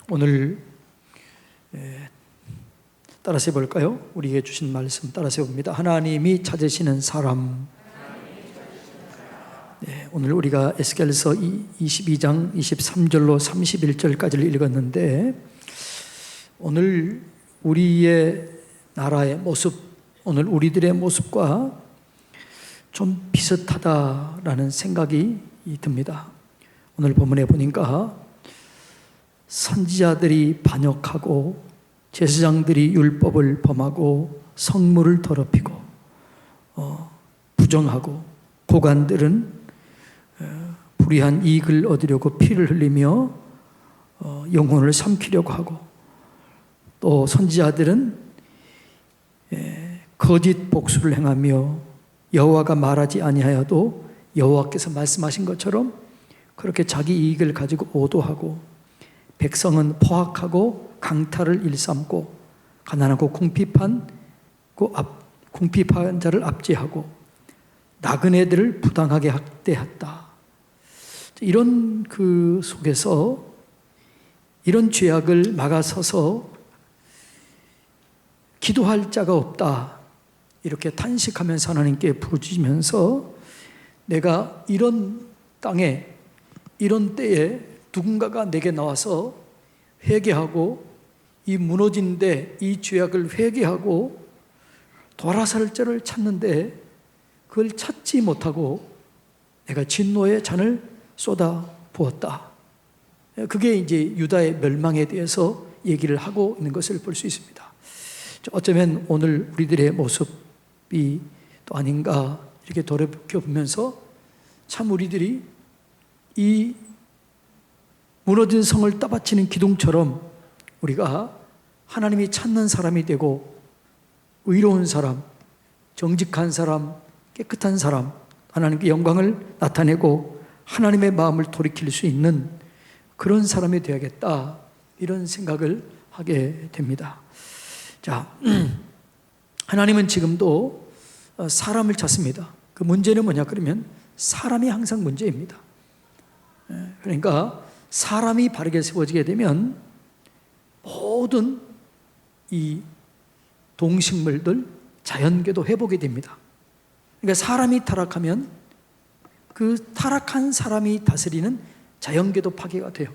오늘 따라서 해볼까요? 우리에게 주신 말씀 따라서 해봅니다. 하나님이 찾으시는 사람. 오늘 우리가 에스겔서 22장 23절로 31절까지를 읽었는데, 오늘 우리의 나라의 모습, 오늘 우리들의 모습과 좀 비슷하다라는 생각이 듭니다. 오늘 본문에 보니까 선지자들이 반역하고 제사장들이 율법을 범하고 성물을 더럽히고 부정하고 고관들은 불의한 이익을 얻으려고 피를 흘리며 영혼을 삼키려고 하고, 또 선지자들은 거짓 복수를 행하며 여호와가 말하지 아니하여도 여호와께서 말씀하신 것처럼 그렇게 자기 이익을 가지고 오도하고, 백성은 포악하고 강탈을 일삼고 가난하고 궁핍한 자를 압제하고 나그네들을 부당하게 학대했다. 이런 그 속에서 이런 죄악을 막아서서 기도할 자가 없다, 이렇게 탄식하면서 하나님께 부르짖으면서, 내가 이런 땅에 이런 때에 누군가가 내게 나와서 회개하고 이 무너진 데 이 죄악을 회개하고 돌아설 자를 찾는데 그걸 찾지 못하고 내가 진노의 잔을 쏟아 부었다. 그게 이제 유다의 멸망에 대해서 얘기를 하고 있는 것을 볼 수 있습니다. 어쩌면 오늘 우리들의 모습이 또 아닌가 이렇게 돌이켜보면서, 참 우리들이 이 무너진 성을 따받치는 기둥처럼 우리가 하나님이 찾는 사람이 되고 의로운 사람, 정직한 사람, 깨끗한 사람, 하나님께 영광을 나타내고 하나님의 마음을 돌이킬 수 있는 그런 사람이 되어야겠다, 이런 생각을 하게 됩니다. 자, 하나님은 지금도 사람을 찾습니다. 그 문제는 뭐냐 그러면 사람이 항상 문제입니다. 그러니까 사람이 바르게 세워지게 되면 모든 이 동식물들, 자연계도 회복이 됩니다. 그러니까 사람이 타락하면 그 타락한 사람이 다스리는 자연계도 파괴가 돼요.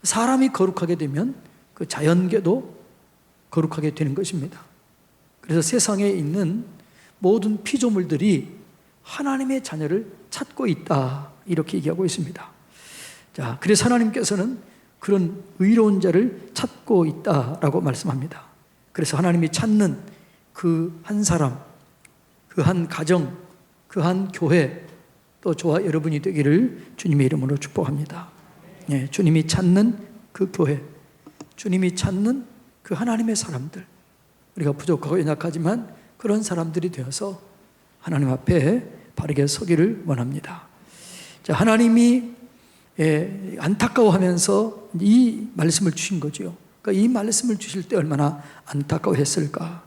사람이 거룩하게 되면 그 자연계도 거룩하게 되는 것입니다. 그래서 세상에 있는 모든 피조물들이 하나님의 자녀를 찾고 있다, 이렇게 얘기하고 있습니다. 자, 그래서 하나님께서는 그런 의로운 자를 찾고 있다라고 말씀합니다. 그래서 하나님이 찾는 그 한 사람, 그 한 가정, 그 한 교회, 또 저와 여러분이 되기를 주님의 이름으로 축복합니다. 주님이 찾는 그 교회, 주님이 찾는 그 하나님의 사람들, 우리가 부족하고 연약하지만 그런 사람들이 되어서 하나님 앞에 바르게 서기를 원합니다. 자, 하나님이 안타까워하면서 이 말씀을 주신 거죠. 그러니까 이 말씀을 주실 때 얼마나 안타까워했을까.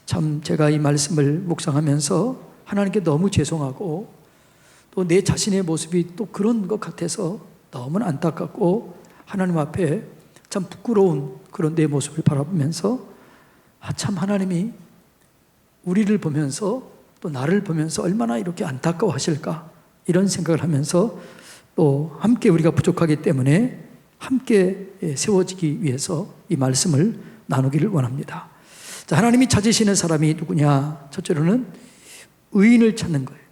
참 제가 이 말씀을 묵상하면서 하나님께 너무 죄송하고, 또 내 자신의 모습이 또 그런 것 같아서 너무 안타깝고, 하나님 앞에 참 부끄러운 그런 내 모습을 바라보면서, 참 하나님이 우리를 보면서 또 나를 보면서 얼마나 이렇게 안타까워하실까, 이런 생각을 하면서, 또 함께 우리가 부족하기 때문에 함께 세워지기 위해서 이 말씀을 나누기를 원합니다. 자, 하나님이 찾으시는 사람이 누구냐? 첫째로는 의인을 찾는 거예요.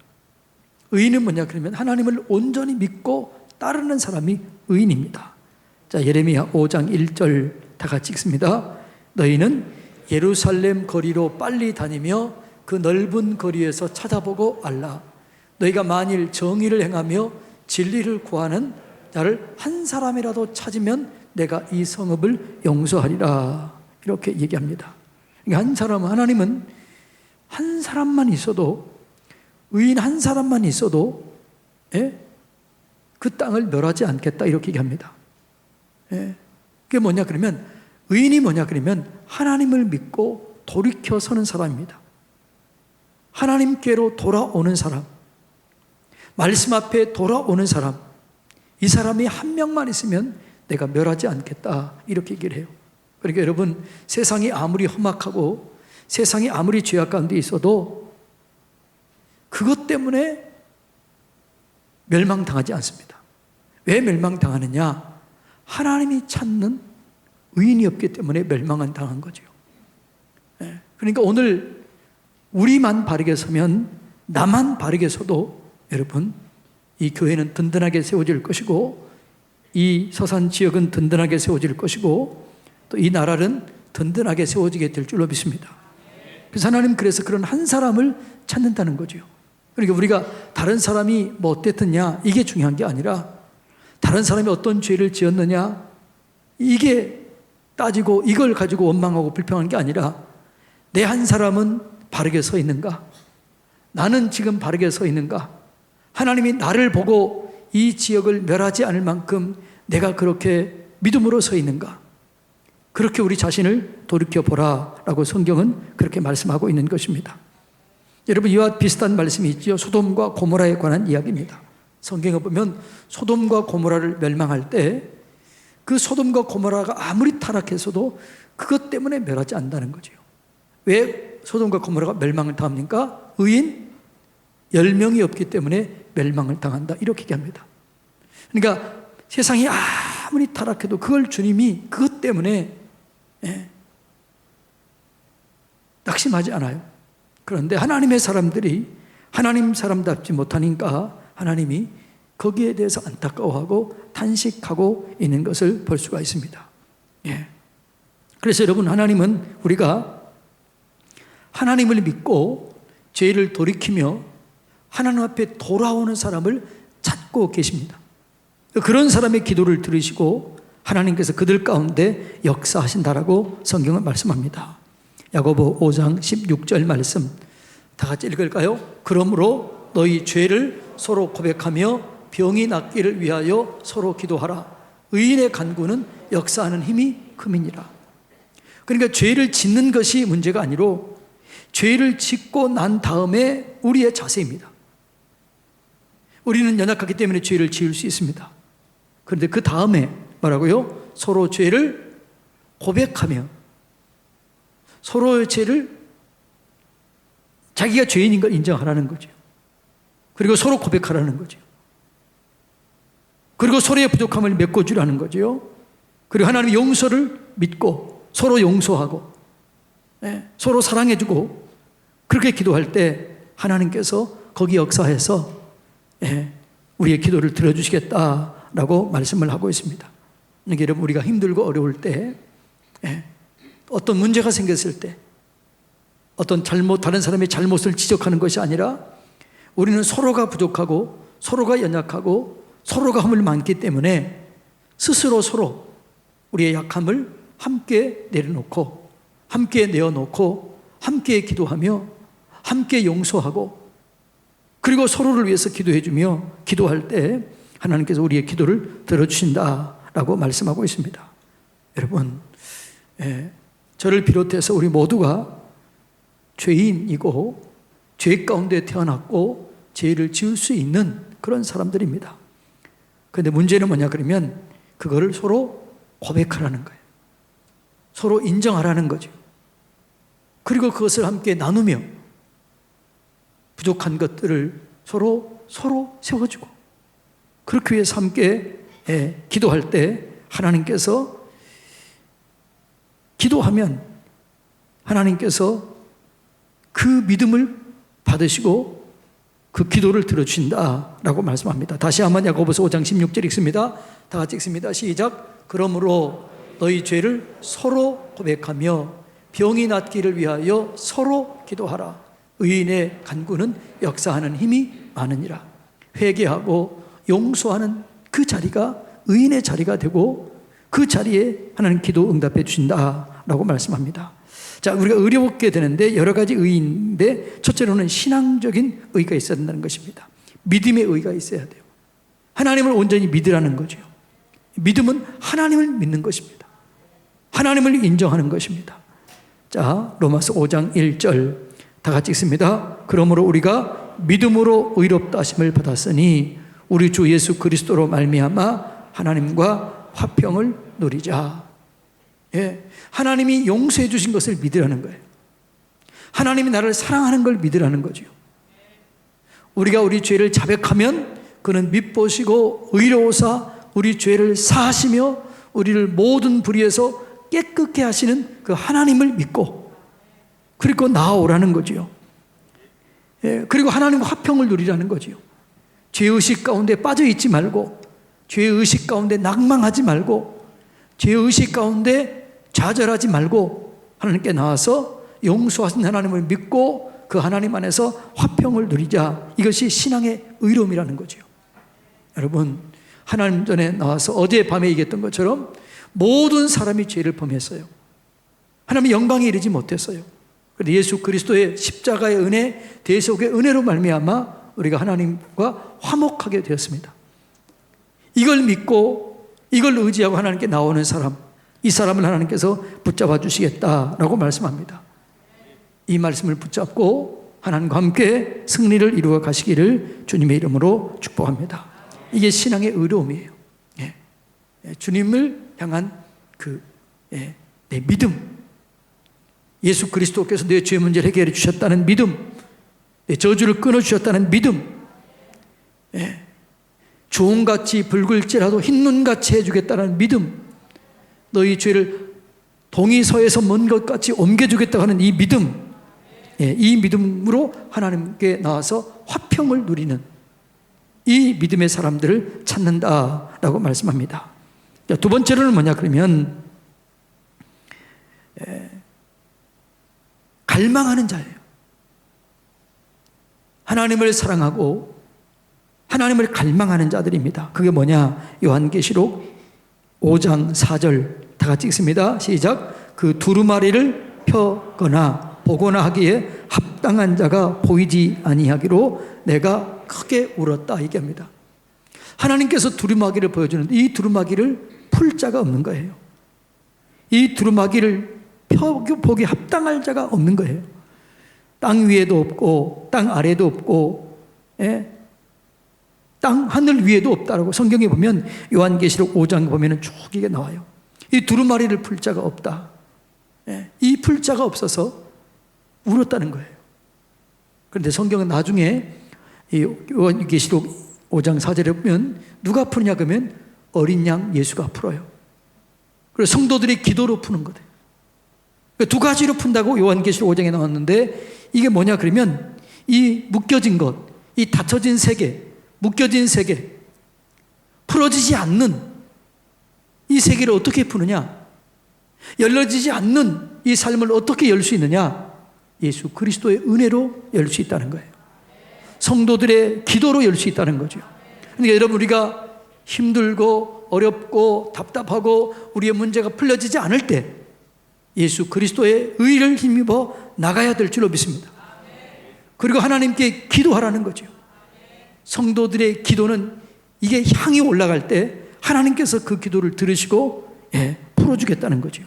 의인은 뭐냐 그러면 하나님을 온전히 믿고 따르는 사람이 의인입니다. 자, 예레미야 5장 1절 다 같이 읽습니다. 너희는 예루살렘 거리로 빨리 다니며 그 넓은 거리에서 찾아보고 알라. 너희가 만일 정의를 행하며 진리를 구하는 자를 한 사람이라도 찾으면 내가 이 성읍을 용서하리라, 이렇게 얘기합니다. 그러니까 한 사람, 하나님은 한 사람만 있어도, 의인 한 사람만 있어도 그 땅을 멸하지 않겠다, 이렇게 얘기합니다. 그게 뭐냐 그러면, 의인이 뭐냐 그러면 하나님을 믿고 돌이켜 서는 사람입니다. 하나님께로 돌아오는 사람, 말씀 앞에 돌아오는 사람, 이 사람이 한 명만 있으면 내가 멸하지 않겠다 이렇게 얘기를 해요. 그러니까 여러분, 세상이 아무리 험악하고 세상이 아무리 죄악 가운데 있어도 그것 때문에 멸망당하지 않습니다. 왜 멸망당하느냐? 하나님이 찾는 의인이 없기 때문에 멸망은 당한 거죠. 그러니까 오늘 우리만 바르게 서면, 나만 바르게 서도 여러분, 이 교회는 든든하게 세워질 것이고, 이 서산 지역은 든든하게 세워질 것이고, 또 이 나라는 든든하게 세워지게 될 줄로 믿습니다. 그래서 하나님, 그래서 그런 한 사람을 찾는다는 거죠. 그러니까 우리가 다른 사람이 뭐 어땠느냐 이게 중요한 게 아니라, 다른 사람이 어떤 죄를 지었느냐 이게 따지고 이걸 가지고 원망하고 불평하는 게 아니라, 내 한 사람은 바르게 서 있는가? 나는 지금 바르게 서 있는가? 하나님이 나를 보고 이 지역을 멸하지 않을 만큼 내가 그렇게 믿음으로 서 있는가? 그렇게 우리 자신을 돌이켜보라 라고 성경은 그렇게 말씀하고 있는 것입니다. 여러분, 이와 비슷한 말씀이 있죠. 소돔과 고모라에 관한 이야기입니다. 성경에 보면 소돔과 고모라를 멸망할 때 그 소돔과 고모라가 아무리 타락해서도 그것 때문에 멸하지 않는다는 거죠. 왜 소돔과 고모라가 멸망을 당합니까? 의인 10명이 없기 때문에 멸망을 당한다 이렇게 얘기합니다. 그러니까 세상이 아무리 타락해도 그걸 주님이 그것 때문에 낙심하지 않아요. 그런데 하나님의 사람들이 하나님 사람답지 못하니까 하나님이 거기에 대해서 안타까워하고 탄식하고 있는 것을 볼 수가 있습니다. 그래서 여러분, 하나님은 우리가 하나님을 믿고 죄를 돌이키며 하나님 앞에 돌아오는 사람을 찾고 계십니다. 그런 사람의 기도를 들으시고 하나님께서 그들 가운데 역사하신다라고 성경은 말씀합니다. 야고보 5장 16절 말씀 다 같이 읽을까요? 그러므로 너희 죄를 서로 고백하며 병이 낫기를 위하여 서로 기도하라. 의인의 간구는 역사하는 힘이 큼이니라. 그러니까 죄를 짓는 것이 문제가 아니로 죄를 짓고 난 다음에 우리의 자세입니다. 우리는 연약하기 때문에 죄를 지을 수 있습니다. 그런데 그 다음에 뭐라고요? 서로 죄를 고백하며, 서로의 죄를 자기가 죄인인 걸 인정하라는 거죠. 그리고 서로 고백하라는 거죠. 그리고 서로의 부족함을 메꿔주라는 거죠. 그리고 하나님의 용서를 믿고 서로 용서하고 서로 사랑해주고, 그렇게 기도할 때 하나님께서 거기 역사해서 우리의 기도를 들어주시겠다라고 말씀을 하고 있습니다. 그러니까 여러분, 우리가 힘들고 어려울 때, 어떤 문제가 생겼을 때, 어떤 다른 사람의 잘못을 지적하는 것이 아니라 우리는 서로가 부족하고 서로가 연약하고 서로가 흠을 많기 때문에 스스로 서로 우리의 약함을 함께 내려놓고 함께 내어놓고 함께 기도하며 함께 용서하고, 그리고 서로를 위해서 기도해주며 기도할 때 하나님께서 우리의 기도를 들어주신다라고 말씀하고 있습니다. 여러분, 저를 비롯해서 우리 모두가 죄인이고 죄 가운데 태어났고 죄를 지을 수 있는 그런 사람들입니다. 그런데 문제는 뭐냐 그러면 그거를 서로 고백하라는 거예요. 서로 인정하라는 거죠. 그리고 그것을 함께 나누며 부족한 것들을 서로 세워주고, 그렇게 위해서 함께 기도할 때 하나님께서 기도하면 하나님께서 그 믿음을 받으시고 그 기도를 들어주신다라고 말씀합니다. 다시 한번 야고보서 5장 16절 읽습니다. 다 같이 읽습니다. 시작. 그러므로 너희 죄를 서로 고백하며 병이 낫기를 위하여 서로 기도하라. 의인의 간구는 역사하는 힘이 많으니라. 회개하고 용서하는 그 자리가 의인의 자리가 되고 그 자리에 하나님 기도 응답해 주신다라고 말씀합니다. 자, 우리가 의롭게 되는데 여러 가지 의인데, 첫째로는 신앙적인 의가 있어야 된다는 것입니다. 믿음의 의가 있어야 돼요. 하나님을 온전히 믿으라는 거죠. 믿음은 하나님을 믿는 것입니다. 하나님을 인정하는 것입니다. 자, 로마서 5장 1절 다 같이 읽습니다. 그러므로 우리가 믿음으로 의롭다 하심을 받았으니 우리 주 예수 그리스도로 말미암아 하나님과 화평을 누리자. 예, 하나님이 용서해 주신 것을 믿으라는 거예요. 하나님이 나를 사랑하는 걸 믿으라는 거죠. 우리가 우리 죄를 자백하면 그는 밉보시고 의로우사 우리 죄를 사하시며 우리를 모든 불의에서 깨끗게 하시는 그 하나님을 믿고 그리고 나아오라는 거지요. 예, 그리고 하나님과 화평을 누리라는 거지요. 죄의식 가운데 빠져 있지 말고, 죄의식 가운데 낭망하지 말고, 죄의식 가운데 좌절하지 말고 하나님께 나와서 용서하신 하나님을 믿고 그 하나님 안에서 화평을 누리자. 이것이 신앙의 의로움이라는 거죠. 여러분, 하나님 전에 나와서 어제 밤에 얘기했던 것처럼 모든 사람이 죄를 범했어요. 하나님의 영광에 이르지 못했어요. 그런데 예수 그리스도의 십자가의 은혜, 대속의 은혜로 말미암아 우리가 하나님과 화목하게 되었습니다. 이걸 믿고 이걸 의지하고 하나님께 나오는 사람, 이 사람을 하나님께서 붙잡아 주시겠다라고 말씀합니다. 이 말씀을 붙잡고 하나님과 함께 승리를 이루어 가시기를 주님의 이름으로 축복합니다. 이게 신앙의 의로움이에요. 예. 주님을 향한 내 믿음, 예수 그리스도께서 내 죄 문제를 해결해 주셨다는 믿음, 내 저주를 끊어주셨다는 믿음, 주홍같이 붉을지라도 흰눈같이 해주겠다는 믿음, 너희 죄를 동이서에서 먼 것 같이 옮겨주겠다고 하는 이 믿음, 이 믿음으로 하나님께 나와서 화평을 누리는 이 믿음의 사람들을 찾는다라고 말씀합니다. 두 번째로는 뭐냐 그러면 갈망하는 자예요. 하나님을 사랑하고 하나님을 갈망하는 자들입니다. 그게 뭐냐? 요한계시록 5장 4절 다 같이 읽습니다. 시작. 그 두루마리를 펴거나 보거나 하기에 합당한 자가 보이지 아니하기로 내가 크게 울었다 얘기합니다. 하나님께서 두루마기를 보여주는데 이 두루마기를 풀 자가 없는 거예요. 이 두루마기를 보기 합당할 자가 없는 거예요. 땅 위에도 없고 땅 아래도 없고 땅 하늘 위에도 없다라고 성경에 보면 요한계시록 5장 보면은 쭉 이게 나와요. 이 두루마리를 풀 자가 없다. 이 풀 자가 없어서 울었다는 거예요. 그런데 성경은 나중에 이 요한계시록 5장 4절에 보면 누가 푸느냐 그러면 어린 양 예수가 풀어요. 그래서 성도들이 기도로 푸는 거예요. 두 가지로 푼다고 요한계시록 5장에 나왔는데 이게 뭐냐 그러면 이 묶여진 것, 이 닫혀진 세계, 묶여진 세계, 풀어지지 않는 이 세계를 어떻게 푸느냐, 열려지지 않는 이 삶을 어떻게 열 수 있느냐, 예수 그리스도의 은혜로 열 수 있다는 거예요. 성도들의 기도로 열 수 있다는 거죠. 그러니까 여러분, 우리가 힘들고 어렵고 답답하고 우리의 문제가 풀려지지 않을 때 예수 그리스도의 의를 힘입어 나가야 될 줄로 믿습니다. 그리고 하나님께 기도하라는 거죠. 성도들의 기도는 이게 향이 올라갈 때 하나님께서 그 기도를 들으시고 풀어주겠다는 거죠.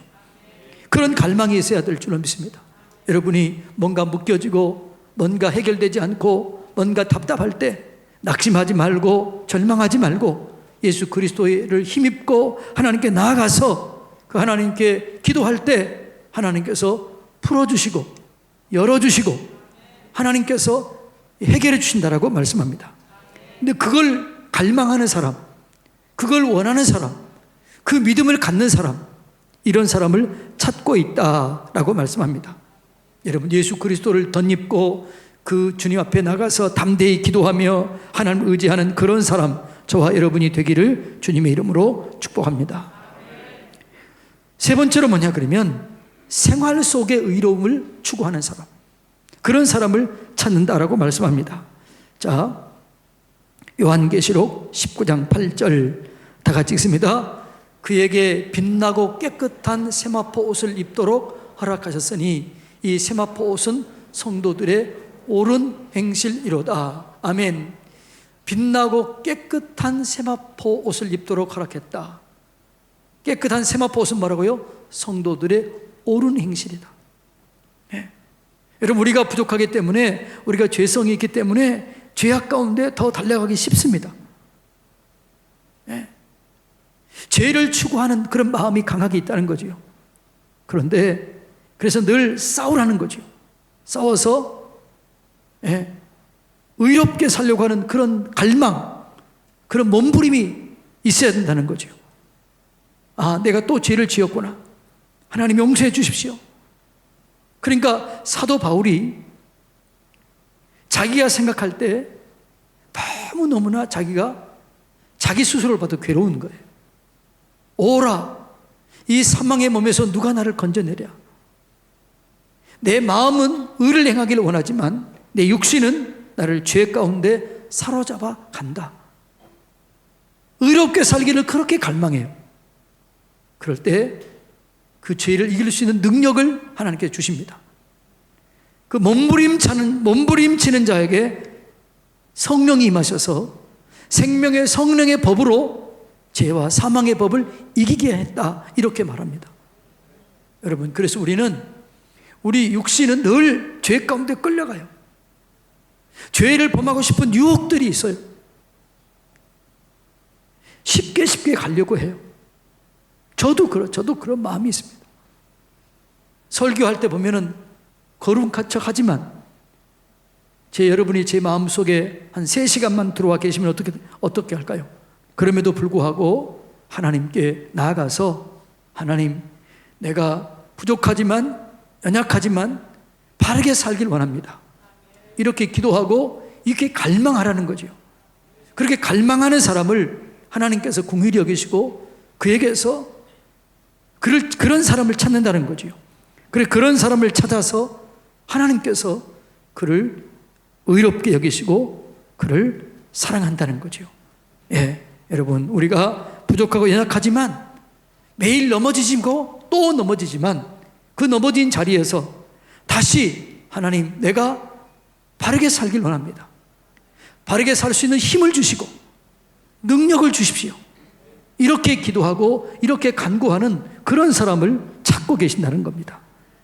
그런 갈망이 있어야 될 줄로 믿습니다. 여러분이 뭔가 묶여지고 뭔가 해결되지 않고 뭔가 답답할 때 낙심하지 말고 절망하지 말고 예수 그리스도를 힘입고 하나님께 나아가서 그 하나님께 기도할 때 하나님께서 풀어주시고 열어주시고 하나님께서 해결해 주신다라고 말씀합니다. 근데 그걸 갈망하는 사람, 그걸 원하는 사람, 그 믿음을 갖는 사람, 이런 사람을 찾고 있다라고 말씀합니다. 여러분, 예수 그리스도를 덧입고 그 주님 앞에 나가서 담대히 기도하며 하나님을 의지하는 그런 사람, 저와 여러분이 되기를 주님의 이름으로 축복합니다. 세 번째로 뭐냐 그러면 생활 속의 의로움을 추구하는 사람, 그런 사람을 찾는다라고 말씀합니다. 자, 요한계시록 19장 8절 다 같이 읽습니다. 그에게 빛나고 깨끗한 세마포 옷을 입도록 허락하셨으니 이 세마포 옷은 성도들의 옳은 행실이로다. 아멘. 빛나고 깨끗한 세마포 옷을 입도록 허락했다. 깨끗한 세마포 옷은 뭐라고요? 성도들의 옳은 행실이다. 여러분, 우리가 부족하기 때문에, 우리가 죄성이 있기 때문에 죄악 가운데 더 달려가기 쉽습니다. 죄를 추구하는 그런 마음이 강하게 있다는 거죠. 그런데 그래서 늘 싸우라는 거죠. 싸워서 의롭게 살려고 하는 그런 갈망, 그런 몸부림이 있어야 된다는 거죠. 아, 내가 또 죄를 지었구나. 하나님 용서해 주십시오. 그러니까 사도 바울이 자기가 생각할 때 너무너무나 자기가 자기 스스로를 봐도 괴로운 거예요. 오라, 이 사망의 몸에서 누가 나를 건져내랴. 내 마음은 의를 행하기를 원하지만 내 육신은 나를 죄 가운데 사로잡아 간다. 의롭게 살기를 그렇게 갈망해요. 그럴 때 그 죄를 이길 수 있는 능력을 하나님께 주십니다. 그 몸부림치는 자에게 성령이 임하셔서 생명의 성령의 법으로 죄와 사망의 법을 이기게 했다, 이렇게 말합니다. 여러분, 그래서 우리 육신은 늘 죄 가운데 끌려가요. 죄를 범하고 싶은 유혹들이 있어요. 쉽게 가려고 해요. 저도 그런 마음이 있습니다. 설교할 때 보면은 거룩한 척 하지만 여러분이 제 마음속에 한 3시간만 들어와 계시면 어떻게 할까요? 그럼에도 불구하고 하나님께 나아가서, 하나님, 내가 부족하지만 연약하지만 바르게 살길 원합니다. 이렇게 기도하고 이렇게 갈망하라는 거죠. 그렇게 갈망하는 사람을 하나님께서 긍휼히 여기시고 그에게서 그런 사람을 찾는다는 거죠. 그런 사람을 찾아서 하나님께서 그를 의롭게 여기시고 그를 사랑한다는 거죠. 여러분, 우리가 부족하고 연약하지만 매일 넘어지고 또 넘어지지만 그 넘어진 자리에서 다시 하나님, 내가 바르게 살길 원합니다. 바르게 살 수 있는 힘을 주시고 능력을 주십시오. 이렇게 기도하고 이렇게 간구하는 그런 사람을 찾고 계신다는 겁니다.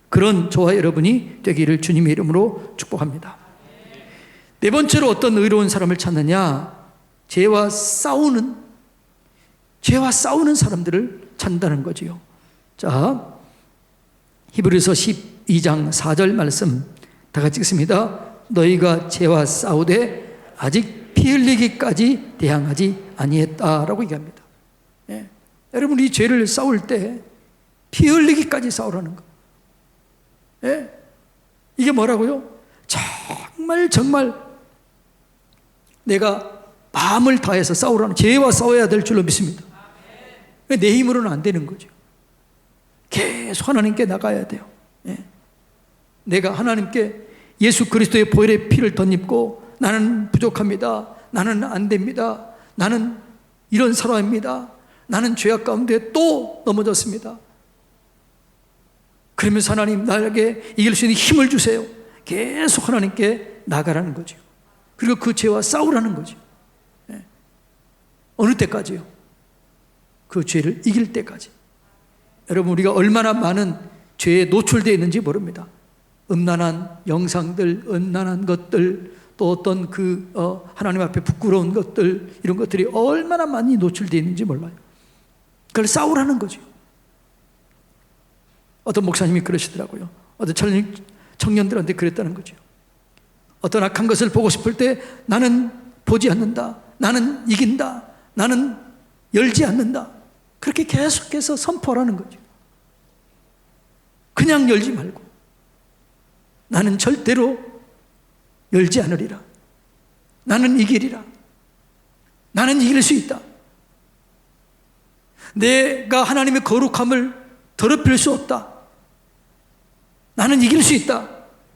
그런 저와 여러분이 되기를 주님의 이름으로 축복합니다. 네 번째로 어떤 의로운 사람을 찾느냐? 죄와 싸우는 사람들을 찾는다는 거지요. 자, 히브리서 12장 4절 말씀 다 같이 읽습니다. 너희가 죄와 싸우되 아직 피 흘리기까지 대항하지 아니했다라고 얘기합니다. 여러분, 이 죄를 싸울 때 피 흘리기까지 싸우라는 거. 이게 뭐라고요? 정말 내가 마음을 다해서 싸우라는, 죄와 싸워야 될 줄로 믿습니다. 내 힘으로는 안 되는 거죠. 계속 하나님께 나가야 돼요. 내가 하나님께 예수 그리스도의 보혈의 피를 덧입고 나는 부족합니다. 나는 안 됩니다. 나는 이런 사람입니다. 나는 죄악 가운데 또 넘어졌습니다. 그러면서 하나님, 나에게 이길 수 있는 힘을 주세요. 계속 하나님께 나가라는 거죠. 그리고 그 죄와 싸우라는 거죠. 어느 때까지요? 그 죄를 이길 때까지. 여러분, 우리가 얼마나 많은 죄에 노출되어 있는지 모릅니다. 음란한 영상들, 음란한 것들, 또 어떤 하나님 앞에 부끄러운 것들, 이런 것들이 얼마나 많이 노출되어 있는지 몰라요. 그걸 싸우라는 거죠. 어떤 목사님이 그러시더라고요. 어떤 청년들한테 그랬다는 거죠. 어떤 악한 것을 보고 싶을 때 나는 보지 않는다. 나는 이긴다. 나는 열지 않는다. 그렇게 계속해서 선포하라는 거죠. 그냥 열지 말고 나는 절대로 열지 않으리라. 나는 이기리라. 나는 이길 수 있다. 내가 하나님의 거룩함을 더럽힐 수 없다. 나는 이길 수 있다.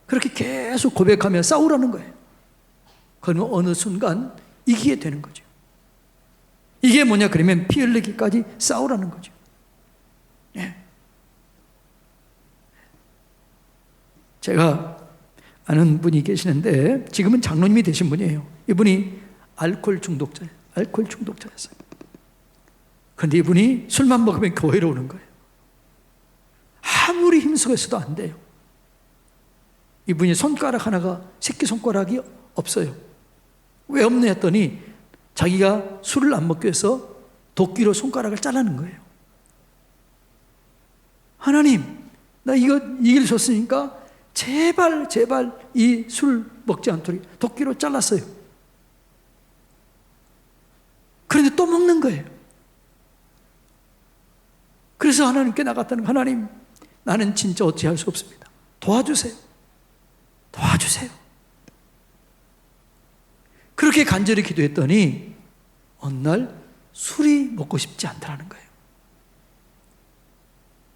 그렇게 계속 고백하며 싸우라는 거예요. 그러면 어느 순간 이기게 되는 거죠. 이게 뭐냐 그러면 피 흘리기까지 싸우라는 거죠. 제가 아는 분이 계시는데 지금은 장로님이 되신 분이에요. 이분이 알코올 중독자였어요. 그런데 이분이 술만 먹으면 교회로 오는 거예요. 아무리 힘쓰고서도 안 돼요. 이분이 손가락 하나가, 새끼손가락이 없어요. 왜 없냐 했더니 자기가 술을 안 먹기 위해서 도끼로 손가락을 자르는 거예요. 하나님, 나 이거 이 길 줬으니까 제발 이 술 먹지 않도록 도끼로 잘랐어요. 그런데 또 먹는 거예요. 그래서 하나님께 나갔다는 거예요. 하나님, 나는 진짜 어찌할 수 없습니다. 도와주세요. 도와주세요. 그렇게 간절히 기도했더니 어느 날 술이 먹고 싶지 않다는 거예요.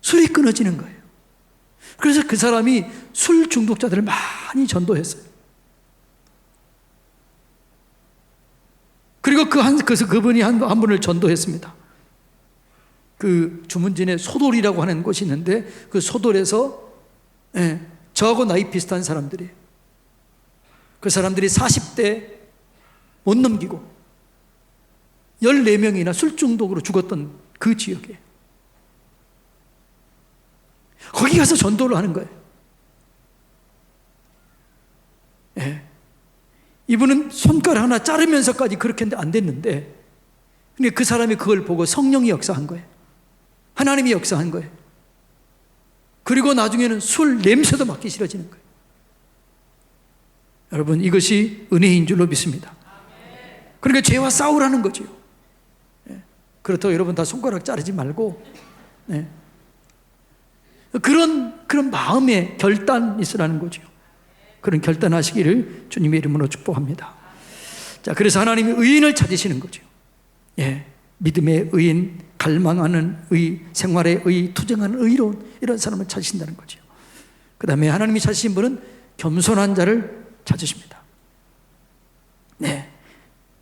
술이 끊어지는 거예요. 그래서 그 사람이 술 중독자들을 많이 전도했어요. 그리고 그래서 그분이 한 분을 전도했습니다. 그 주문진에 소돌이라고 하는 곳이 있는데 그 소돌에서 저하고 나이 비슷한 사람들이, 그 사람들이 40대 못 넘기고 14명이나 술 중독으로 죽었던 그 지역에 거기 가서 전도를 하는 거예요. 이분은 손가락 하나 자르면서까지 그렇게 했는데 안 됐는데, 근데 그 사람이 그걸 보고 성령이 역사한 거예요. 하나님이 역사한 거예요. 그리고 나중에는 술 냄새도 맡기 싫어지는 거예요. 여러분, 이것이 은혜인 줄로 믿습니다. 그러니까 죄와 싸우라는 거죠. 그렇다고 여러분 다 손가락 자르지 말고 그런 마음의 결단이 있으라는 거죠. 그런 결단하시기를 주님의 이름으로 축복합니다. 자, 그래서 하나님이 의인을 찾으시는 거죠. 믿음의 의인, 갈망하는 의, 생활의 의, 투쟁하는 의로운 이런 사람을 찾으신다는 거죠. 그 다음에 하나님이 찾으신 분은 겸손한 자를 찾으십니다.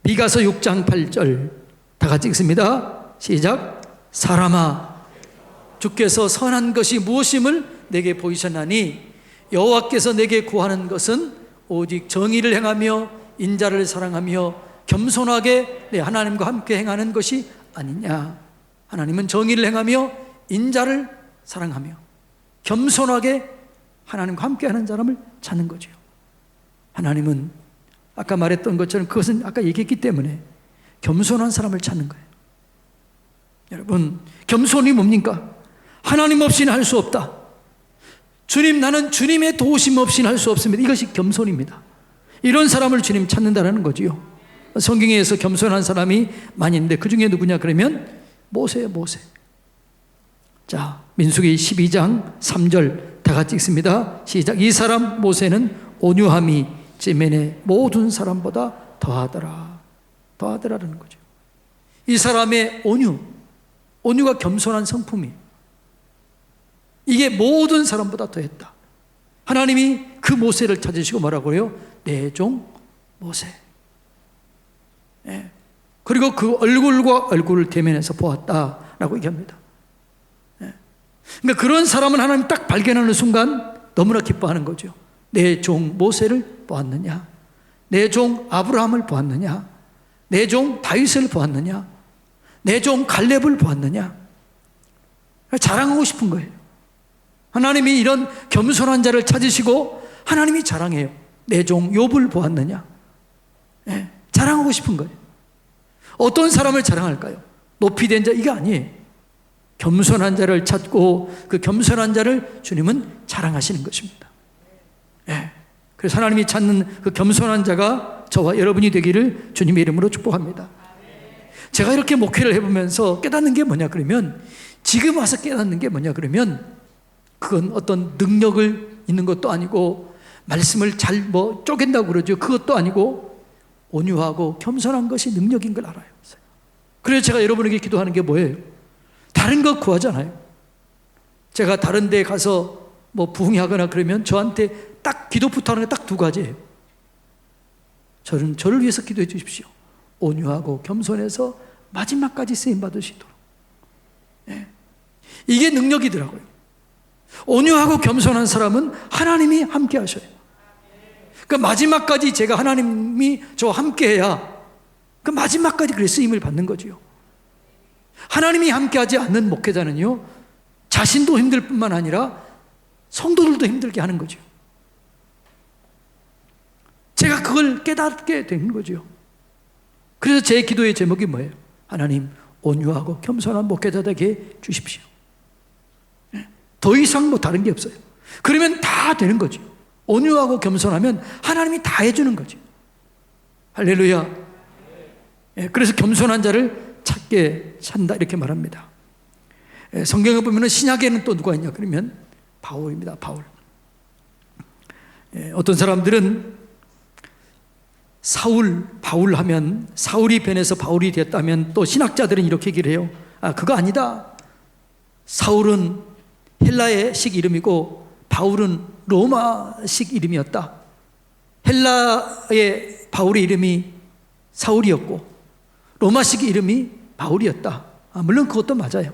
미가서 6장 8절 다 같이 읽습니다. 시작. 사람아, 주께서 선한 것이 무엇임을 내게 보이셨나니 여호와께서 내게 구하는 것은 오직 정의를 행하며 인자를 사랑하며 겸손하게 내 하나님과 함께 행하는 것이 아니냐. 하나님은 정의를 행하며 인자를 사랑하며 겸손하게 하나님과 함께 하는 사람을 찾는 거죠. 하나님은 아까 말했던 것처럼 그것은 아까 얘기했기 때문에 겸손한 사람을 찾는 거예요. 여러분, 겸손이 뭡니까? 하나님 없이는 할 수 없다. 주님, 나는 주님의 도우심 없이는 할 수 없습니다. 이것이 겸손입니다. 이런 사람을 주님 찾는다는 거지요. 성경에서 겸손한 사람이 많이 있는데 그 중에 누구냐 그러면 모세예요. 모세. 자, 민수기 12장 3절 다 같이 읽습니다. 시작. 이 사람 모세는 온유함이 지면의 모든 사람보다 더하더라. 더하더라라는 거죠. 이 사람의 온유가 겸손한 성품이에요. 이게 모든 사람보다 더했다. 하나님이 그 모세를 찾으시고 뭐라고 해요? 내 종 모세. 그리고 그 얼굴과 얼굴을 대면해서 보았다라고 얘기합니다. 그러니까 그런 사람은 하나님 딱 발견하는 순간 너무나 기뻐하는 거죠. 내 종 모세를 보았느냐? 내 종 아브라함을 보았느냐? 내 종 다윗을 보았느냐? 내 종 갈렙을 보았느냐? 자랑하고 싶은 거예요. 하나님이 이런 겸손한 자를 찾으시고 하나님이 자랑해요. 내 종 욥을 보았느냐? 자랑하고 싶은 거예요. 어떤 사람을 자랑할까요? 높이 된 자, 이게 아니에요. 겸손한 자를 찾고 그 겸손한 자를 주님은 자랑하시는 것입니다. 그래서 하나님이 찾는 그 겸손한 자가 저와 여러분이 되기를 주님의 이름으로 축복합니다. 제가 이렇게 목회를 해보면서 깨닫는 게 뭐냐 그러면, 지금 와서 깨닫는 게 뭐냐 그러면, 그건 어떤 능력을 있는 것도 아니고 말씀을 잘 쪼갠다고 그러죠. 그것도 아니고 온유하고 겸손한 것이 능력인 걸 알아요. 그래서 제가 여러분에게 기도하는 게 뭐예요? 다른 거 구하잖아요. 제가 다른 데 가서 부흥하거나 그러면 저한테 딱 기도 부탁하는 게 딱 두 가지예요. 저를 위해서 기도해 주십시오. 온유하고 겸손해서 마지막까지 쓰임 받으시도록. 이게 능력이더라고요. 온유하고 겸손한 사람은 하나님이 함께 하셔요. 그러니까 마지막까지 제가 하나님이 저와 함께 해야 그 마지막까지 그래 쓰임을 받는 거지요. 하나님이 함께하지 않는 목회자는요, 자신도 힘들 뿐만 아니라 성도들도 힘들게 하는 거죠. 제가 그걸 깨닫게 된 거죠. 그래서 제 기도의 제목이 뭐예요? 하나님, 온유하고 겸손한 목회자 되게 주십시오. 더 이상 뭐 다른 게 없어요. 그러면 다 되는 거죠. 온유하고 겸손하면 하나님이 다 해주는 거죠. 할렐루야. 그래서 겸손한 자를 찾게 산다 이렇게 말합니다. 성경에 보면 신약에는 또 누가 있냐 그러면 바울입니다. 바울. 어떤 사람들은 바울 하면 사울이 변해서 바울이 됐다면 또 신학자들은 이렇게 얘기를 해요. 그거 아니다. 사울은 헬라의식 이름이고 바울은 로마식 이름이었다. 헬라의 바울의 이름이 사울이었고 로마식 이름이 바울이었다. 물론 그것도 맞아요.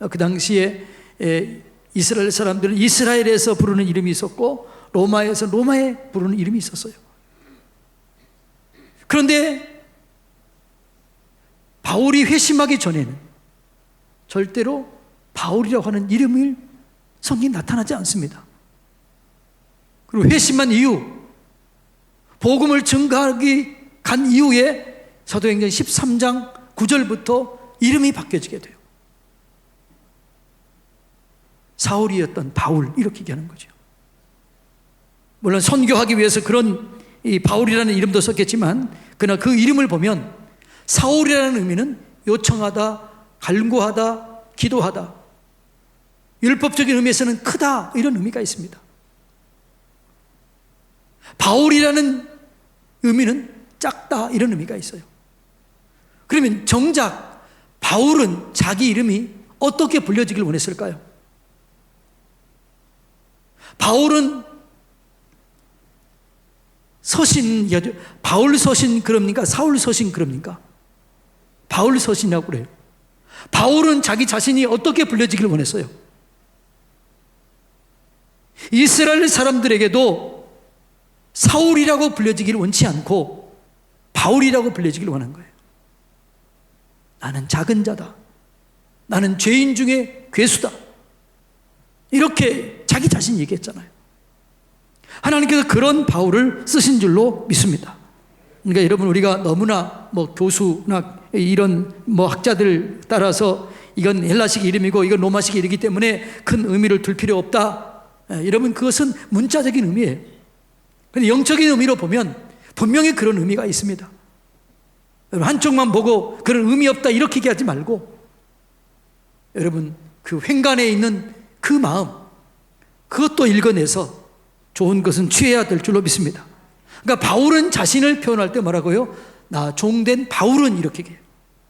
그 당시에 이스라엘 사람들은 이스라엘에서 부르는 이름이 있었고 로마에서 로마에 부르는 이름이 있었어요. 그런데 바울이 회심하기 전에는 절대로 바울이라고 하는 이름을 성경에 나타나지 않습니다. 그리고 회심한 이후 복음을 증거하기 간 이후에 사도행전 13장 9절부터 이름이 바뀌어지게 돼요. 사울이었던 바울 이렇게 얘기하는 거죠. 물론 선교하기 위해서 그런 이 바울이라는 이름도 썼겠지만 그러나 그 이름을 보면 사울이라는 의미는 요청하다, 간구하다, 기도하다, 율법적인 의미에서는 크다 이런 의미가 있습니다. 바울이라는 의미는 작다 이런 의미가 있어요. 그러면 정작 바울은 자기 이름이 어떻게 불려지길 원했을까요? 바울은 바울 서신 그럽니까? 사울 서신 그럽니까? 바울 서신이라고 그래요. 바울은 자기 자신이 어떻게 불려지길 원했어요? 이스라엘 사람들에게도 사울이라고 불려지기를 원치 않고 바울이라고 불려지기를 원한 거예요. 나는 작은 자다. 나는 죄인 중에 괴수다. 이렇게 자기 자신이 얘기했잖아요. 하나님께서 그런 바울을 쓰신 줄로 믿습니다. 그러니까 여러분 우리가 너무나 교수나 이런 학자들 따라서 이건 헬라식 이름이고 이건 로마식 이름이기 때문에 큰 의미를 둘 필요 없다. 여러분 그것은 문자적인 의미예요. 그런데 영적인 의미로 보면 분명히 그런 의미가 있습니다. 여러분 한쪽만 보고 그런 의미 없다 이렇게 얘기하지 말고 여러분 그 횡간에 있는 그 마음 그것도 읽어내서 좋은 것은 취해야 될 줄로 믿습니다. 그러니까 바울은 자신을 표현할 때 뭐라고요? 나 종된 바울은 이렇게 얘기해요.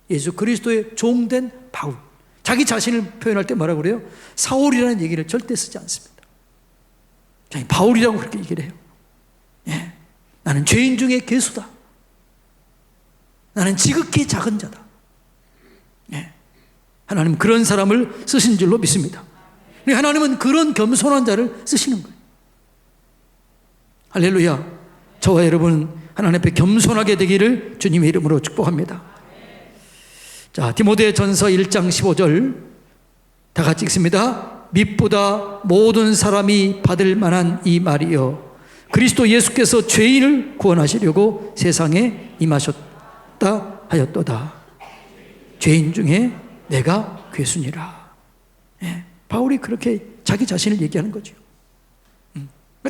예수 그리스도의 종된 바울. 자기 자신을 표현할 때 뭐라고 그래요? 사울이라는 얘기를 절대 쓰지 않습니다. 바울이라고 그렇게 얘기를 해요. 예. 나는 죄인 중에 괴수다. 나는 지극히 작은 자다. 예. 하나님은 그런 사람을 쓰신 줄로 믿습니다. 하나님은 그런 겸손한 자를 쓰시는 거예요. 할렐루야. 저와 여러분 하나님 앞에 겸손하게 되기를 주님의 이름으로 축복합니다. 자, 디모데전서 1장 15절 다 같이 읽습니다. 밑보다 모든 사람이 받을 만한 이 말이요 그리스도 예수께서 죄인을 구원하시려고 세상에 임하셨다 하였도다. 죄인 중에 내가 괴수니라. 예, 바울이 그렇게 자기 자신을 얘기하는 거죠.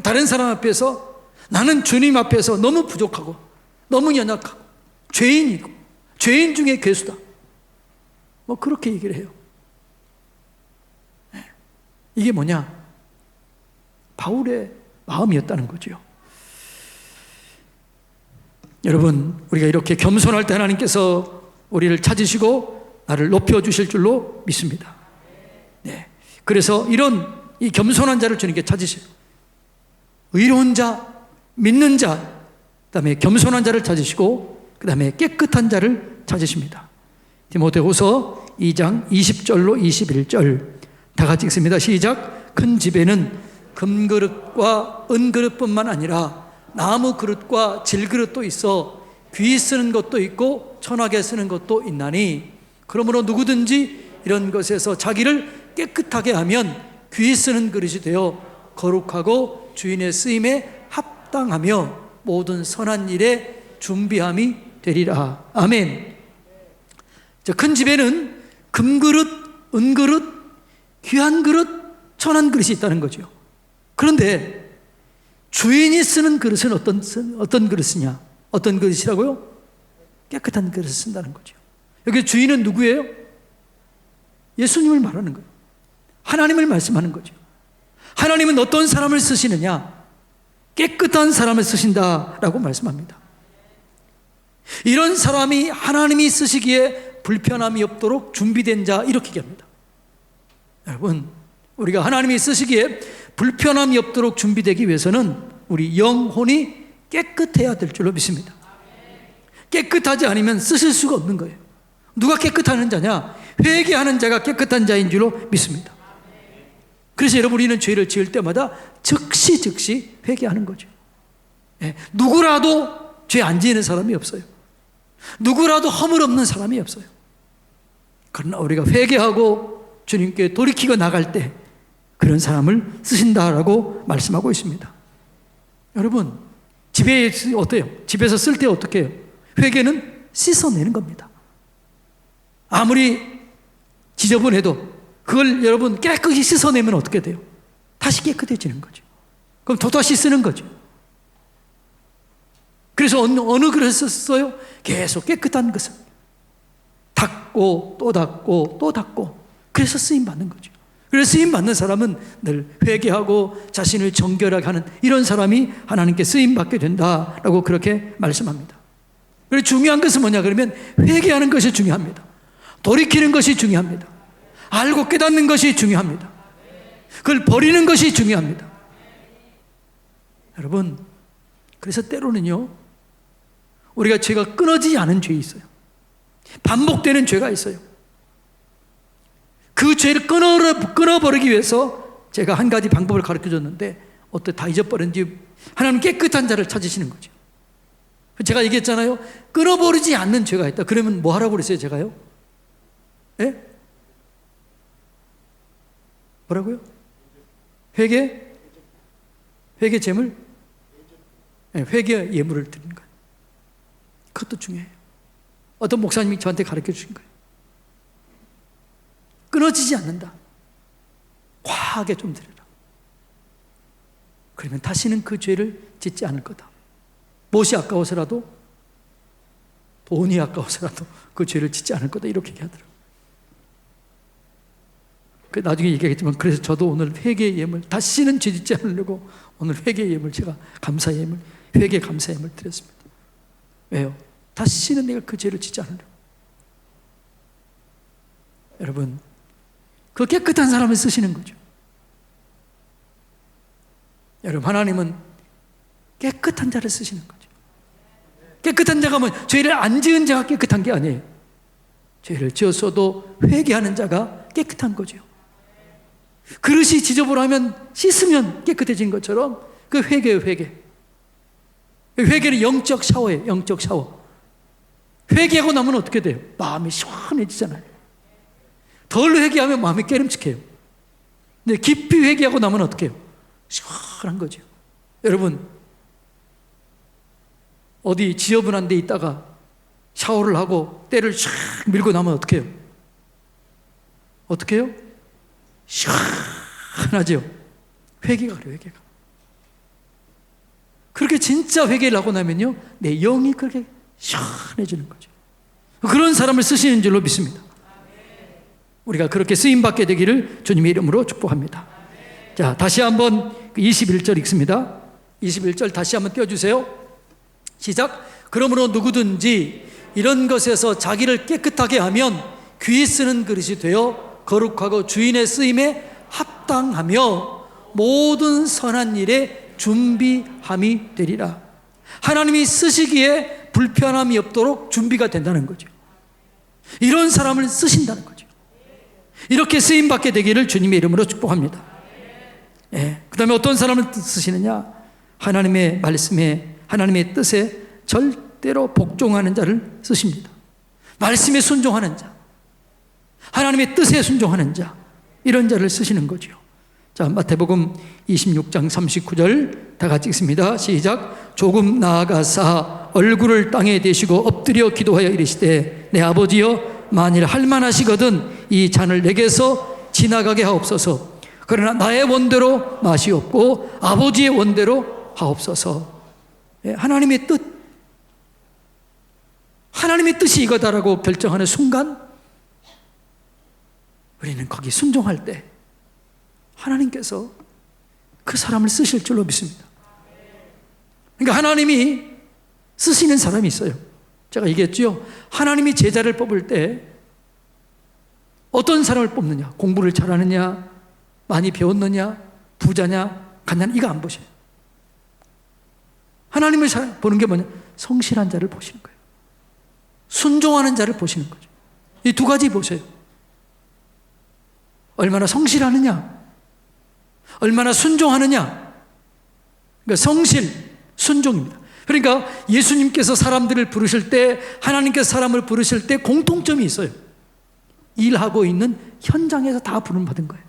다른 사람 앞에서 나는 주님 앞에서 너무 부족하고 너무 연약하고 죄인이고 죄인 중에 괴수다. 그렇게 얘기를 해요. 이게 뭐냐? 바울의 마음이었다는 거죠. 여러분, 우리가 이렇게 겸손할 때 하나님께서 우리를 찾으시고 나를 높여주실 줄로 믿습니다. 네. 그래서 이런 이 겸손한 자를 주님께 찾으세요. 의로운 자, 믿는 자, 그 다음에 겸손한 자를 찾으시고 그 다음에 깨끗한 자를 찾으십니다. 디모데후서 2장 20절로 21절 다 같이 읽습니다. 시작. 큰 집에는 금그릇과 은그릇뿐만 아니라 나무 그릇과 질그릇도 있어 귀 쓰는 것도 있고 천하게 쓰는 것도 있나니 그러므로 누구든지 이런 것에서 자기를 깨끗하게 하면 귀 쓰는 그릇이 되어 거룩하고 주인의 쓰임에 합당하며 모든 선한 일에 준비함이 되리라. 아멘. 큰 집에는 금그릇, 은그릇, 귀한 그릇, 천한 그릇이 있다는 거죠. 그런데 주인이 쓰는 그릇은 어떤 그릇이냐? 어떤 그릇이라고요? 깨끗한 그릇을 쓴다는 거죠. 여기 주인은 누구예요? 예수님을 말하는 거예요. 하나님을 말씀하는 거죠. 하나님은 어떤 사람을 쓰시느냐? 깨끗한 사람을 쓰신다라고 말씀합니다. 이런 사람이 하나님이 쓰시기에 불편함이 없도록 준비된 자, 이렇게 얘기합니다. 여러분, 우리가 하나님이 쓰시기에 불편함이 없도록 준비되기 위해서는 우리 영혼이 깨끗해야 될 줄로 믿습니다. 깨끗하지 않으면 쓰실 수가 없는 거예요. 누가 깨끗한 자냐? 회개하는 자가 깨끗한 자인 줄로 믿습니다. 그래서 여러분, 우리는 죄를 지을 때마다 즉시 회개하는 거죠. 누구라도 죄 안 지는 사람이 없어요. 누구라도 허물 없는 사람이 없어요. 그러나 우리가 회개하고 주님께 돌이키고 나갈 때 그런 사람을 쓰신다라고 말씀하고 있습니다. 여러분, 집에 어때요? 집에서 쓸 때 어떻게 해요? 회개는 씻어내는 겁니다. 아무리 지저분해도 그걸 여러분 깨끗이 씻어내면 어떻게 돼요? 다시 깨끗해지는 거죠. 그럼 또다시 쓰는 거죠. 그래서 어느 그릇을 써요? 계속 깨끗한 것을 닦고 또 닦고 또 닦고, 그래서 쓰임받는 거죠. 그래서 쓰임받는 사람은 늘 회개하고 자신을 정결하게 하는 이런 사람이 하나님께 쓰임받게 된다라고 그렇게 말씀합니다. 그리고 중요한 것은 뭐냐 그러면 회개하는 것이 중요합니다. 돌이키는 것이 중요합니다. 알고 깨닫는 것이 중요합니다. 그걸 버리는 것이 중요합니다. 여러분, 그래서 때로는요, 우리가 죄가 끊어지지 않은 죄 있어요. 반복되는 죄가 있어요. 그 죄를 끊어버리기 위해서 제가 한 가지 방법을 가르쳐 줬는데 어떻게 다 잊어버렸는지, 하나님 깨끗한 자를 찾으시는 거죠. 제가 얘기했잖아요. 끊어버리지 않는 죄가 있다. 그러면 뭐 하라고 그랬어요, 제가요? 예? 뭐라고요? 회개 제물? 네, 회개 예물을 드리는 거예요. 그것도 중요해요. 어떤 목사님이 저한테 가르쳐 주신 거예요. 끊어지지 않는다. 과하게 좀 드려라. 그러면 다시는 그 죄를 짓지 않을 거다. 못이 아까워서라도, 돈이 아까워서라도 그 죄를 짓지 않을 거다. 이렇게 얘기하더라고요. 나중에 얘기하겠지만, 그래서 저도 오늘 회개 예물, 다시는 죄 짓지 않으려고 오늘 회개 예물, 제가 감사 예물, 회개 감사 예물 드렸습니다. 왜요? 다시는 내가 그 죄를 짓지 않으려고. 여러분, 그 깨끗한 사람을 쓰시는 거죠. 여러분, 하나님은 깨끗한 자를 쓰시는 거죠. 깨끗한 자가 뭐 죄를 안 지은 자가 깨끗한 게 아니에요. 죄를 지었어도 회개하는 자가 깨끗한 거죠. 그릇이 지저분하면 씻으면 깨끗해진 것처럼 그 회개예요, 회개. 회개는 영적 샤워예요, 영적 샤워. 회개하고 나면 어떻게 돼요? 마음이 시원해지잖아요. 덜 회개하면 마음이 깨름직해요. 근데 깊이 회개하고 나면 어떻게 해요? 시원한 거죠. 여러분, 어디 지저분한 데 있다가 샤워를 하고 때를 샥 밀고 나면 어떻게 해요? 어떻게 해요? 시원하죠. 회개가 그래요, 회개가. 그렇게 진짜 회개를 하고 나면요, 내 영이 그렇게 시원해지는 거죠. 그런 사람을 쓰시는 줄로 믿습니다. 우리가 그렇게 쓰임받게 되기를 주님의 이름으로 축복합니다. 자, 다시 한번 21절 읽습니다. 21절 다시 한번 띄워주세요. 시작. 그러므로 누구든지 이런 것에서 자기를 깨끗하게 하면 귀 쓰는 그릇이 되어 거룩하고 주인의 쓰임에 합당하며 모든 선한 일에 준비함이 되리라. 하나님이 쓰시기에 불편함이 없도록 준비가 된다는 거죠. 이런 사람을 쓰신다는 거죠. 이렇게 쓰임받게 되기를 주님의 이름으로 축복합니다. 그 다음에 어떤 사람을 쓰시느냐? 하나님의 말씀에, 하나님의 뜻에 절대로 복종하는 자를 쓰십니다. 말씀에 순종하는 자, 하나님의 뜻에 순종하는 자, 이런 자를 쓰시는 거죠. 자, 마태복음 26장 39절 다 같이 읽습니다. 시작. 조금 나아가사 얼굴을 땅에 대시고 엎드려 기도하여 이르시되 내 아버지여 만일 할만하시거든 이 잔을 내게서 지나가게 하옵소서. 그러나 나의 원대로 마시옵고 아버지의 원대로 하옵소서. 하나님의 뜻이 이거다라고 결정하는 순간 우리는 거기 순종할 때 하나님께서 그 사람을 쓰실 줄로 믿습니다. 그러니까 하나님이 쓰시는 사람이 있어요. 제가 얘기했죠. 하나님이 제자를 뽑을 때 어떤 사람을 뽑느냐, 공부를 잘하느냐, 많이 배웠느냐, 부자냐, 가난냐, 이거 안 보셔요. 하나님을 보는 게 뭐냐? 성실한 자를 보시는 거예요. 순종하는 자를 보시는 거죠. 이 두 가지 보세요. 얼마나 성실하느냐, 얼마나 순종하느냐. 그러니까 성실, 순종입니다. 그러니까 예수님께서 사람들을 부르실 때, 하나님께서 사람을 부르실 때 공통점이 있어요. 일하고 있는 현장에서 다 부름받은 거예요.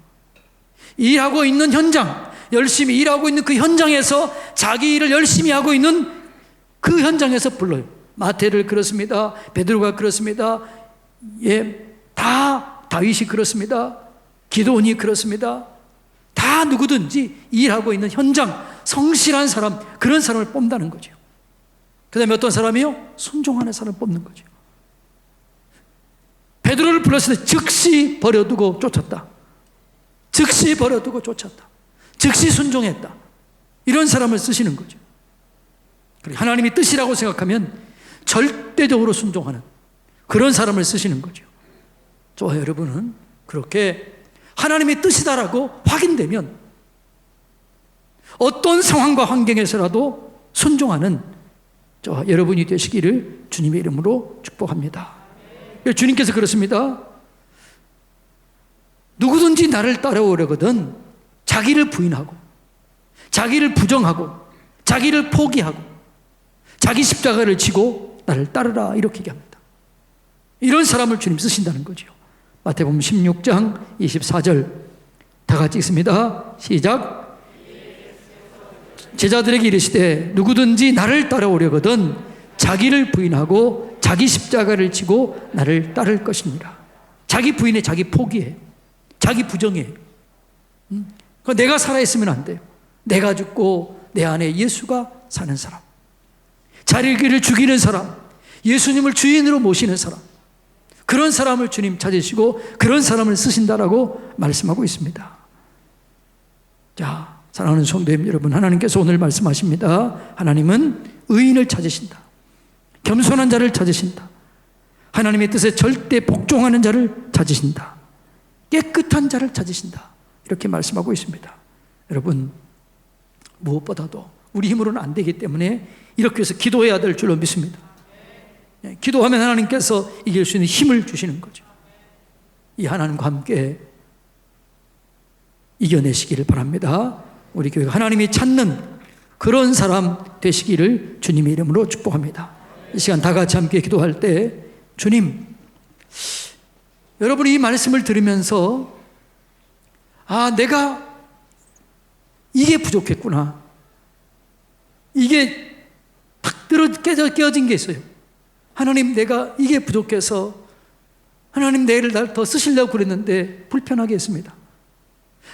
일하고 있는 현장, 열심히 일하고 있는 그 현장에서 자기 일을 열심히 하고 있는 그 현장에서 불러요. 마태를 그렇습니다. 베드로가 그렇습니다. 다 다윗이 그렇습니다. 기도원이 그렇습니다. 다 누구든지 일하고 있는 현장, 성실한 사람, 그런 사람을 뽑는다는 거죠. 그 다음에 어떤 사람이요? 순종하는 사람을 뽑는 거죠. 베드로를 불렀을 때 즉시 버려두고 쫓았다. 즉시 버려두고 쫓았다. 즉시 순종했다. 이런 사람을 쓰시는 거죠. 하나님이 뜻이라고 생각하면 절대적으로 순종하는 그런 사람을 쓰시는 거죠. 저와 여러분은 그렇게 하나님의 뜻이다라고 확인되면 어떤 상황과 환경에서라도 순종하는 저와 여러분이 되시기를 주님의 이름으로 축복합니다. 주님께서 그렇습니다. 누구든지 나를 따라오려거든 자기를 부인하고 자기를 부정하고 자기를 포기하고 자기 십자가를 지고 나를 따르라, 이렇게 얘기합니다. 이런 사람을 주님 쓰신다는 거죠. 마태복음 16장 24절 다 같이 읽습니다. 시작. 제자들에게 이르시되 누구든지 나를 따라오려거든 자기를 부인하고 자기 십자가를 지고 나를 따를 것이니라. 자기 부인해, 자기 포기해, 자기 부정해. 내가 살아있으면 안 돼요. 내가 죽고 내 안에 예수가 사는 사람, 자기를 죽이는 사람, 예수님을 주인으로 모시는 사람, 그런 사람을 주님 찾으시고 그런 사람을 쓰신다라고 말씀하고 있습니다. 자, 사랑하는 성도님 여러분, 하나님께서 오늘 말씀하십니다. 하나님은 의인을 찾으신다. 겸손한 자를 찾으신다. 하나님의 뜻에 절대 복종하는 자를 찾으신다. 깨끗한 자를 찾으신다. 이렇게 말씀하고 있습니다. 여러분, 무엇보다도 우리 힘으로는 안 되기 때문에 이렇게 해서 기도해야 될 줄로 믿습니다. 기도하면 하나님께서 이길 수 있는 힘을 주시는 거죠. 이 하나님과 함께 이겨내시기를 바랍니다. 우리 교회가 하나님이 찾는 그런 사람 되시기를 주님의 이름으로 축복합니다. 이 시간 다 같이 함께 기도할 때, 주님, 여러분이 이 말씀을 들으면서 내가 이게 부족했구나, 이게 탁 깨어진 게 있어요. 하나님, 내가 이게 부족해서 하나님 내일 날 더 쓰시려고 그랬는데 불편하게 했습니다.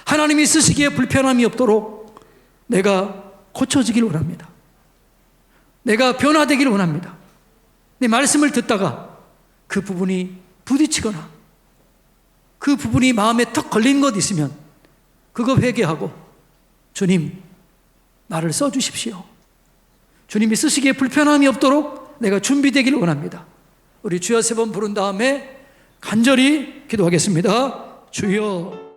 하나님이 쓰시기에 불편함이 없도록 내가 고쳐지기를 원합니다. 내가 변화되기를 원합니다. 내 말씀을 듣다가 그 부분이 부딪히거나 그 부분이 마음에 턱 걸린 것 있으면 그거 회개하고, 주님, 나를 써주십시오. 주님이 쓰시기에 불편함이 없도록 내가 준비되기를 원합니다. 우리 주여 세 번 부른 다음에 간절히 기도하겠습니다. 주여.